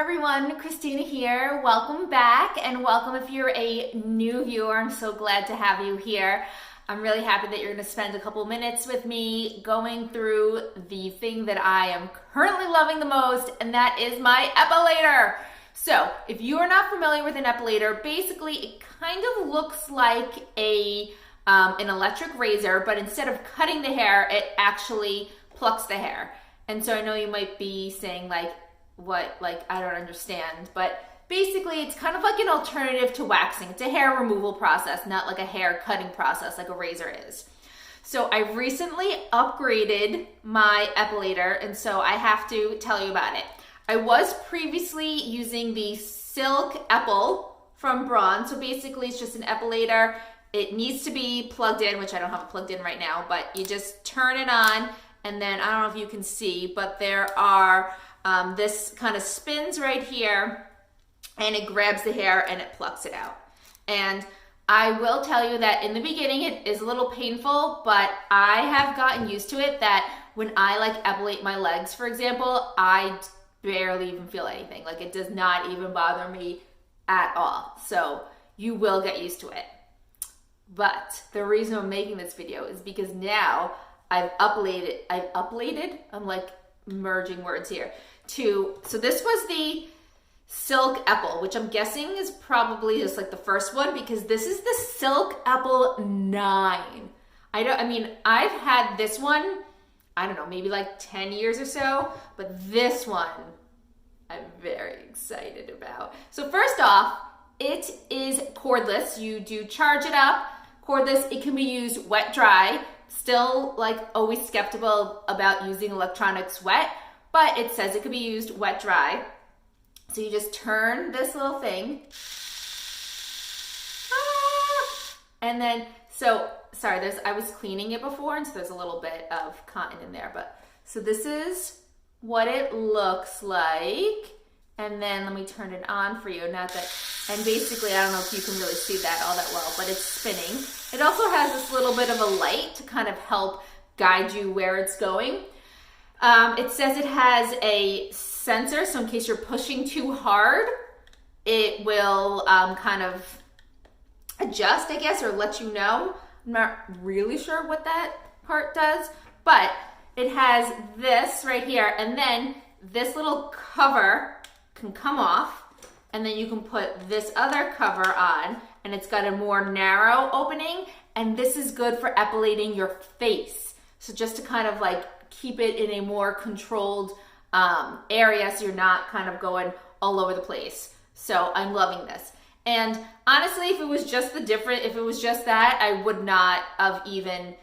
Hi everyone, Christina here. Welcome back and welcome if you're a new viewer. I'm so glad to have you here. I'm really happy that you're going to spend a couple minutes with me going through the thing that I am currently loving the most, and that is my Epilator. So if you are not familiar with an Epilator, basically it kind of looks like an electric razor, but instead of cutting the hair, it actually plucks the hair. And so I know you might be saying like, what, like, I don't understand, but basically it's kind of like an alternative to waxing. It's a hair removal process, not like a hair cutting process like a razor is. So I recently upgraded my Epilator, and so I have to tell you about it. I was previously using the Silk-epil from Braun. So basically it's just an Epilator. It needs to be plugged in, which I don't have it plugged in right now, but you just turn it on, and then I don't know if you can see, but there are this kind of spins right here, and it grabs the hair and it plucks it out. And I will tell you that in the beginning it is a little painful, but I have gotten used to it that when I like epilate my legs, for example, I barely even feel anything. Like, it does not even bother me at all. So you will get used to it. But the reason I'm making this video is because now I've uplated, I'm like merging words here, so this was the Silk-epil, which I'm guessing is probably just like the first one, because this is the Silk-epil 9. I've had this one, I don't know, maybe like 10 years or so, but this one I'm very excited about. So first off, it is cordless. You do charge it up. Cordless, it can be used wet, dry. Still, like, always skeptical about using electronics wet, but it says it could be used wet, dry. So you just turn this little thing. And then, I was cleaning it before, and so there's a little bit of cotton in there, but so this is what it looks like. And then let me turn it on for you. And basically, I don't know if you can really see that all that well, but it's spinning. It also has this little bit of a light to kind of help guide you where it's going. It says it has a sensor, so in case you're pushing too hard, it will kind of adjust, I guess, or let you know. I'm not really sure what that part does, but it has this right here, and then this little cover can come off, and then you can put this other cover on, and it's got a more narrow opening, and this is good for epilating your face. So just to kind of like keep it in a more controlled area, so you're not kind of going all over the place. So I'm loving this. And honestly, if it was just that, I would not have even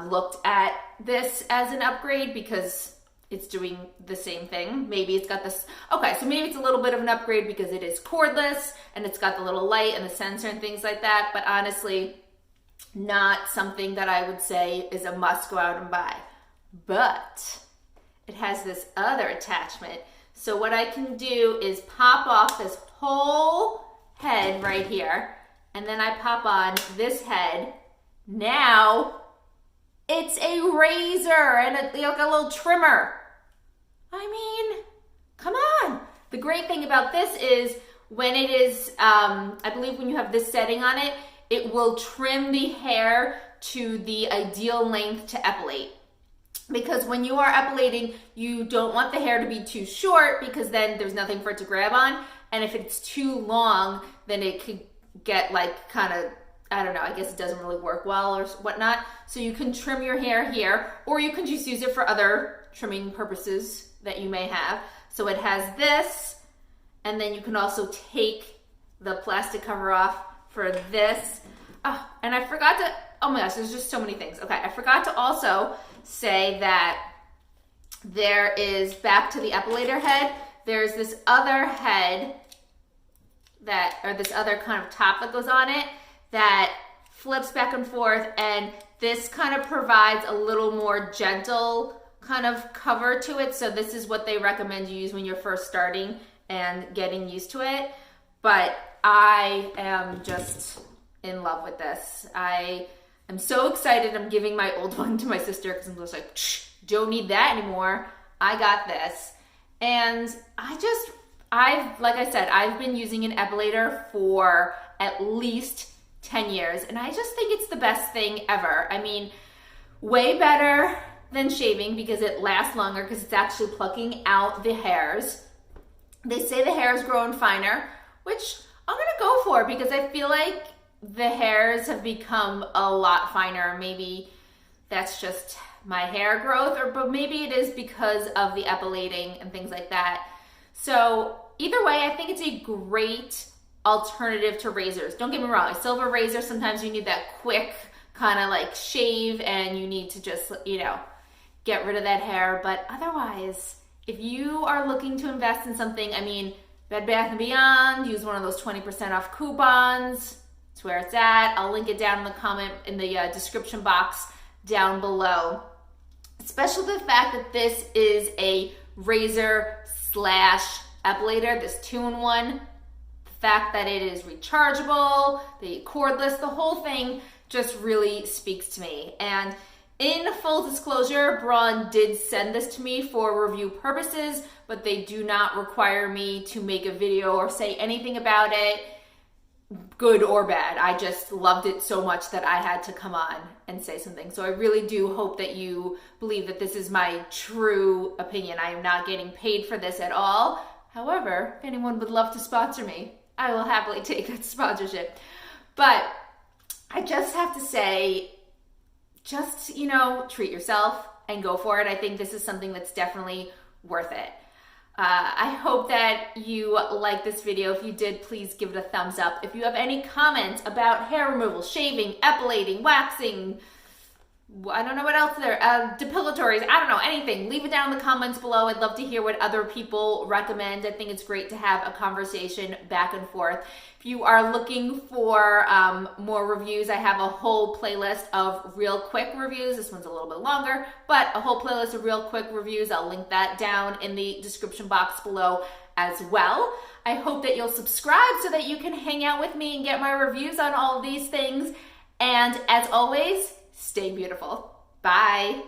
looked at this as an upgrade, because it's doing the same thing. Maybe it's got this, okay, so maybe it's a little bit of an upgrade because it is cordless and it's got the little light and the sensor and things like that, but honestly, not something that I would say is a must go out and buy. But it has this other attachment. So what I can do is pop off this whole head right here, and then I pop on this head. Now it's a razor and like a little trimmer. I mean, come on. The great thing about this is when it is, I believe when you have this setting on it, it will trim the hair to the ideal length to epilate. Because when you are epilating, you don't want the hair to be too short, because then there's nothing for it to grab on. And if it's too long, then it could get like kind of, I don't know, I guess it doesn't really work well or whatnot. So you can trim your hair here, or you can just use it for other trimming purposes that you may have. So it has this, and then you can also take the plastic cover off for this. Oh, and I forgot to, oh my gosh, there's just so many things. Okay, I forgot to also say that there is, back to the Epilator head, there's this other head or this other kind of top that goes on it that flips back and forth, and this kind of provides a little more gentle kind of cover to it. So this is what they recommend you use when you're first starting and getting used to it. But I am just in love with this. I am so excited. I'm giving my old one to my sister because I'm just like, don't need that anymore. I got this. And like I said, I've been using an epilator for at least 10 years, and I just think it's the best thing ever. I mean, way better than shaving because it lasts longer because it's actually plucking out the hairs. They say the hairs growing finer, which I'm gonna go for because I feel like the hairs have become a lot finer. Maybe that's just my hair growth, but maybe it is because of the epilating and things like that. So either way, I think it's a great alternative to razors. Don't get me wrong, a silver razor, sometimes you need that quick kind of like shave and you need to just, get rid of that hair. But otherwise, if you are looking to invest in something, I mean, Bed Bath & Beyond, use one of those 20% off coupons. It's where it's at. I'll link it down in the description box down below. Especially the fact that this is a razor / epilator, this 2-in-1. The fact that it is rechargeable, the cordless, the whole thing just really speaks to me. And in full disclosure, Braun did send this to me for review purposes, but they do not require me to make a video or say anything about it, good or bad. I just loved it so much that I had to come on and say something. So I really do hope that you believe that this is my true opinion. I am not getting paid for this at all. However, if anyone would love to sponsor me, I will happily take that sponsorship. But I just have to say, just, treat yourself and go for it. I think this is something that's definitely worth it. I hope that you like this video. If you did, please give it a thumbs up. If you have any comments about hair removal, shaving, epilating, waxing, I don't know what else there, depilatories, I don't know, anything, leave it down in the comments below. I'd love to hear what other people recommend. I think it's great to have a conversation back and forth. If you are looking for more reviews, I have a whole playlist of real quick reviews. This one's a little bit longer, but a whole playlist of real quick reviews. I'll link that down in the description box below as well. I hope that you'll subscribe so that you can hang out with me and get my reviews on all of these things. And as always, stay beautiful. Bye.